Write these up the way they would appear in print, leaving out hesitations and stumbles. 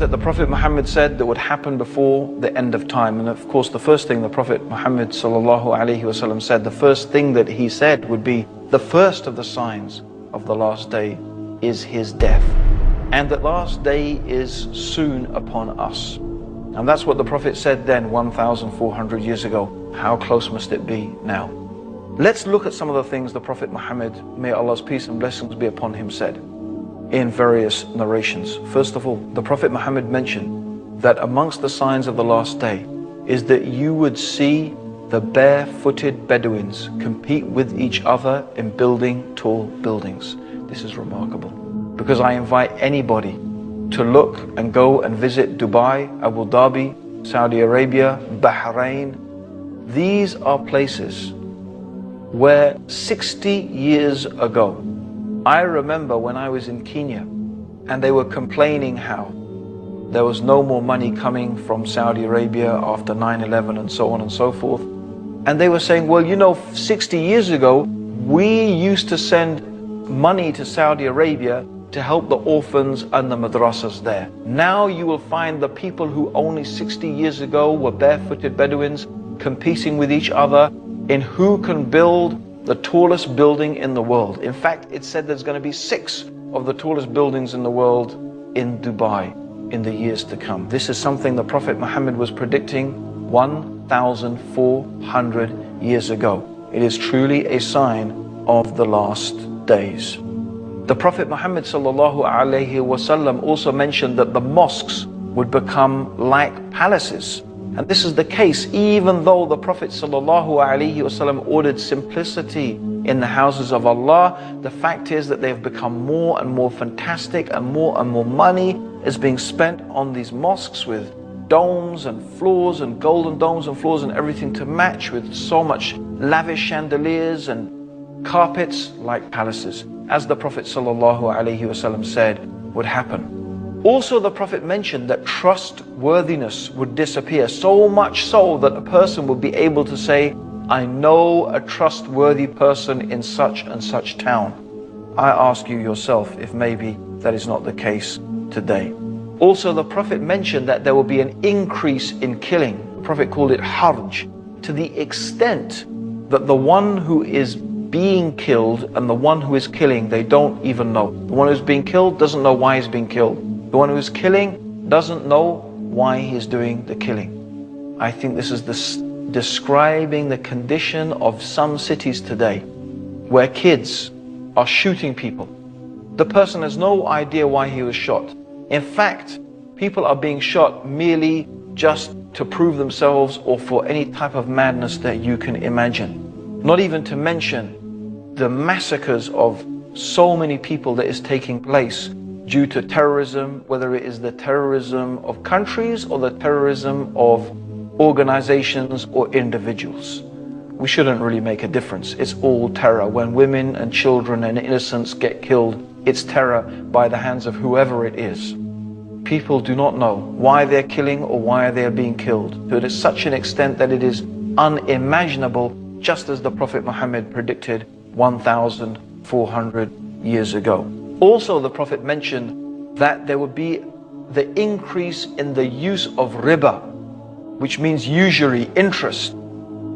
that the Prophet Muhammad said that would happen before the end of time. And of course, the first thing the Prophet Muhammad ﷺ said, the first thing that he said would be, the first of the signs of the last day is his death. And the last day is soon upon us. And that's what the Prophet said then, 1,400 years ago. How close must it be now? Let's look at some of the things the Prophet Muhammad, may Allah's peace and blessings be upon him, said in various narrations. First of all, the Prophet Muhammad mentioned that amongst the signs of the last day is that you would see the barefooted Bedouins compete with each other in building tall buildings. This is remarkable, because I invite anybody to look and go and visit Dubai, Abu Dhabi, Saudi Arabia, Bahrain. These are places where 60 years ago, I remember when I was in Kenya and they were complaining how there was no more money coming from Saudi Arabia after 9/11 and so on and so forth. And they were saying, well, you know, 60 years ago, we used to send money to Saudi Arabia to help the orphans and the madrasas there. Now you will find the people who only 60 years ago were barefooted Bedouins competing with each other in who can build the tallest building in the world. In fact, it said there's going to be 6 of the tallest buildings in the world in Dubai in the years to come. This is something the Prophet Muhammad was predicting 1,400 years ago. It is truly a sign of the last days. The Prophet Muhammad ﷺ also mentioned that the mosques would become like palaces. And this is the case even though the Prophet ﷺ ordered simplicity in the houses of Allah. The fact is that they have become more and more fantastic, and more money is being spent on these mosques with domes and floors and golden domes and floors and everything to match, with so much lavish chandeliers and carpets like palaces, as the Prophet ﷺ said would happen. Also, the Prophet mentioned that trustworthiness would disappear, so much so that a person would be able to say, I know a trustworthy person in such and such town. I ask you yourself if maybe that is not the case today. Also, the Prophet mentioned that there will be an increase in killing. The Prophet called it harj, to the extent that the one who is being killed and the one who is killing, they don't even know. The one who's being killed doesn't know why he's being killed. The one who's killing doesn't know why he's doing the killing. I think this is describing the condition of some cities today, where kids are shooting people. The person has no idea why he was shot. In fact, people are being shot merely just to prove themselves or for any type of madness that you can imagine. Not even to mention the massacres of so many people that is taking place due to terrorism, whether it is the terrorism of countries or the terrorism of organizations or individuals. We shouldn't really make a difference. It's all terror. When women and children and innocents get killed, it's terror by the hands of whoever it is. People do not know why they're killing or why they're being killed. To such an extent that it is unimaginable, just as the Prophet Muhammad predicted 1,400 years ago. Also, the Prophet mentioned that there would be the increase in the use of riba, which means usury, interest,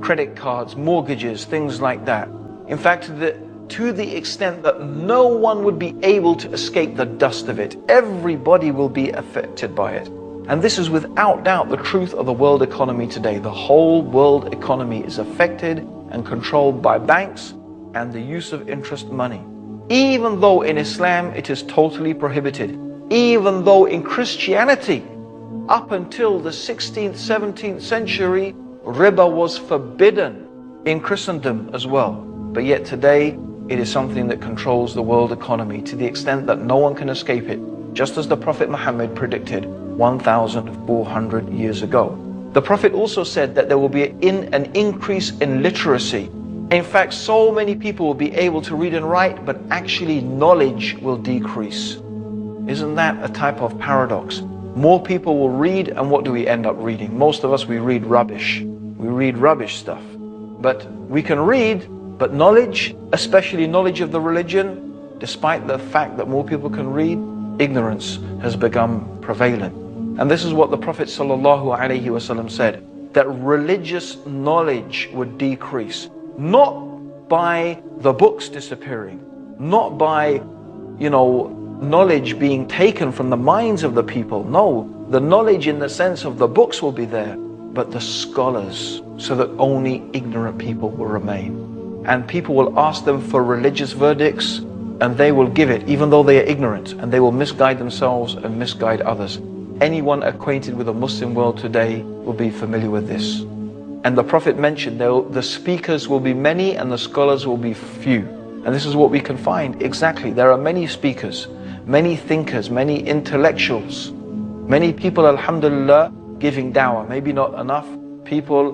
credit cards, mortgages, things like that. In fact, to the extent that no one would be able to escape the dust of it. Everybody will be affected by it. And this is without doubt the truth of the world economy today. The whole world economy is affected and controlled by banks and the use of interest money. Even though in Islam it is totally prohibited, even though in Christianity, up until the 16th, 17th century, riba was forbidden in Christendom as well. But yet today, it is something that controls the world economy to the extent that no one can escape it, just as the Prophet Muhammad predicted 1,400 years ago. The Prophet also said that there will be an increase in literacy. In fact, so many people will be able to read and write, but actually knowledge will decrease. Isn't that a type of paradox? More people will read, and what do we end up reading? Most of us, we read rubbish. We read rubbish stuff. But we can read, but knowledge, especially knowledge of the religion, despite the fact that more people can read, ignorance has become prevalent. And this is what the Prophet ﷺ said, that religious knowledge would decrease, not by the books disappearing, not by, knowledge being taken from the minds of the people. No, the knowledge in the sense of the books will be there, but the scholars, so that only ignorant people will remain. And people will ask them for religious verdicts, and they will give it, even though they are ignorant, and they will misguide themselves and misguide others. Anyone acquainted with the Muslim world today will be familiar with this. And the Prophet mentioned the speakers will be many and the scholars will be few. And this is what we can find exactly. There are many speakers, many thinkers, many intellectuals, many people, alhamdulillah, giving dawah. Maybe not enough people,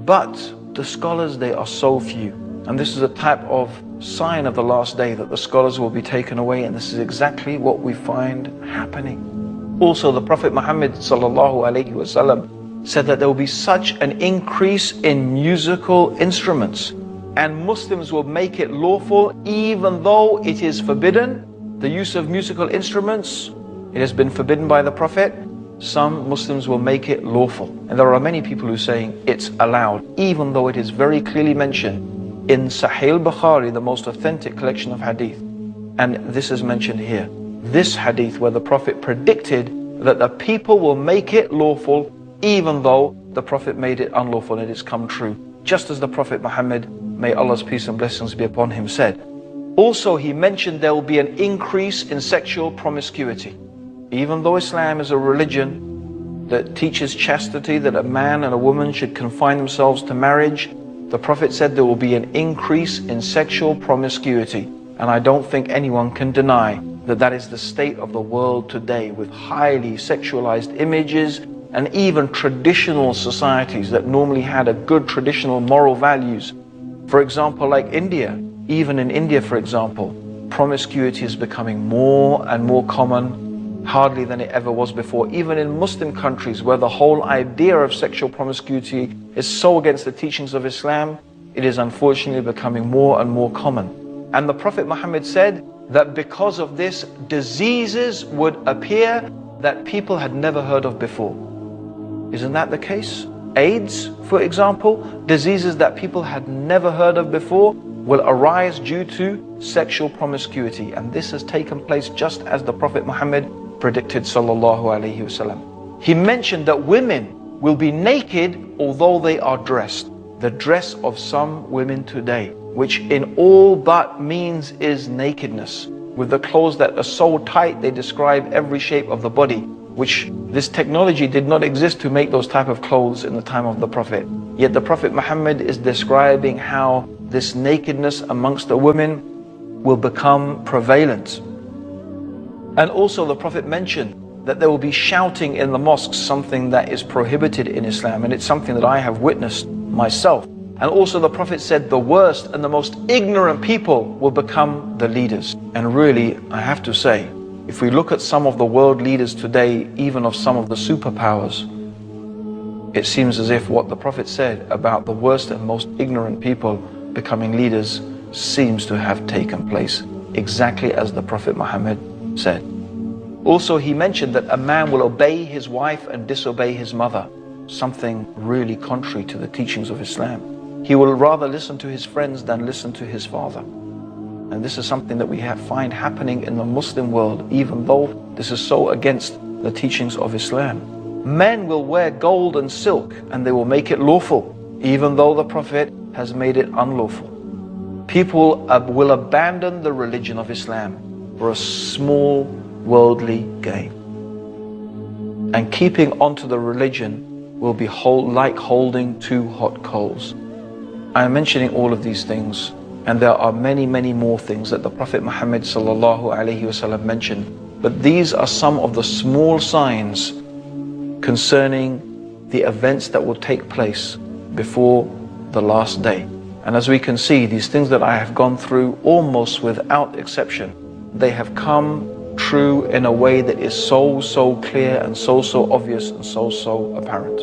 but the scholars, they are so few. And this is a type of sign of the last day, that the scholars will be taken away, and this is exactly what we find happening. Also, the Prophet Muhammad ﷺ said that there will be such an increase in musical instruments, and Muslims will make it lawful even though it is forbidden. The use of musical instruments, it has been forbidden by the Prophet. Some Muslims will make it lawful. And there are many people who are saying it's allowed, even though it is very clearly mentioned in Sahih al-Bukhari, the most authentic collection of hadith. And this is mentioned here. This hadith where the Prophet predicted that the people will make it lawful even though the Prophet made it unlawful, and it has come true. Just as the Prophet Muhammad, may Allah's peace and blessings be upon him, said. Also, he mentioned there will be an increase in sexual promiscuity. Even though Islam is a religion that teaches chastity, that a man and a woman should confine themselves to marriage, the Prophet said there will be an increase in sexual promiscuity. And I don't think anyone can deny that that is the state of the world today, with highly sexualized images, and even traditional societies that normally had a good traditional moral values. For example, like India. Even in India, for example, promiscuity is becoming more and more common, hardly than it ever was before. Even in Muslim countries, where the whole idea of sexual promiscuity is so against the teachings of Islam, it is unfortunately becoming more and more common. And the Prophet Muhammad said that because of this, diseases would appear that people had never heard of before. Isn't that the case? AIDS, for example, diseases that people had never heard of before will arise due to sexual promiscuity. And this has taken place just as the Prophet Muhammad predicted, sallallahu alaihi wasallam. He mentioned that women will be naked although they are dressed. The dress of some women today, which in all but means is nakedness, with the clothes that are so tight they describe every shape of the body, which this technology did not exist to make those type of clothes in the time of the Prophet. Yet the Prophet Muhammad is describing how this nakedness amongst the women will become prevalent. And also the Prophet mentioned that there will be shouting in the mosques, something that is prohibited in Islam, and it's something that I have witnessed myself. And also the Prophet said the worst and the most ignorant people will become the leaders. And really, I have to say, if we look at some of the world leaders today, even of some of the superpowers, it seems as if what the Prophet said about the worst and most ignorant people becoming leaders seems to have taken place, exactly as the Prophet Muhammad said. Also, he mentioned that a man will obey his wife and disobey his mother, something really contrary to the teachings of Islam. He will rather listen to his friends than listen to his father. And this is something that we find happening in the Muslim world, even though this is so against the teachings of Islam. Men will wear gold and silk and they will make it lawful, even though the Prophet has made it unlawful. People will abandon the religion of Islam for a small worldly gain. And keeping onto the religion will be like holding two hot coals. I am mentioning all of these things, and there are many, many more things that the Prophet Muhammad ﷺ mentioned. But these are some of the small signs concerning the events that will take place before the last day. And as we can see, these things that I have gone through, almost without exception, they have come true in a way that is so clear and so obvious and so apparent.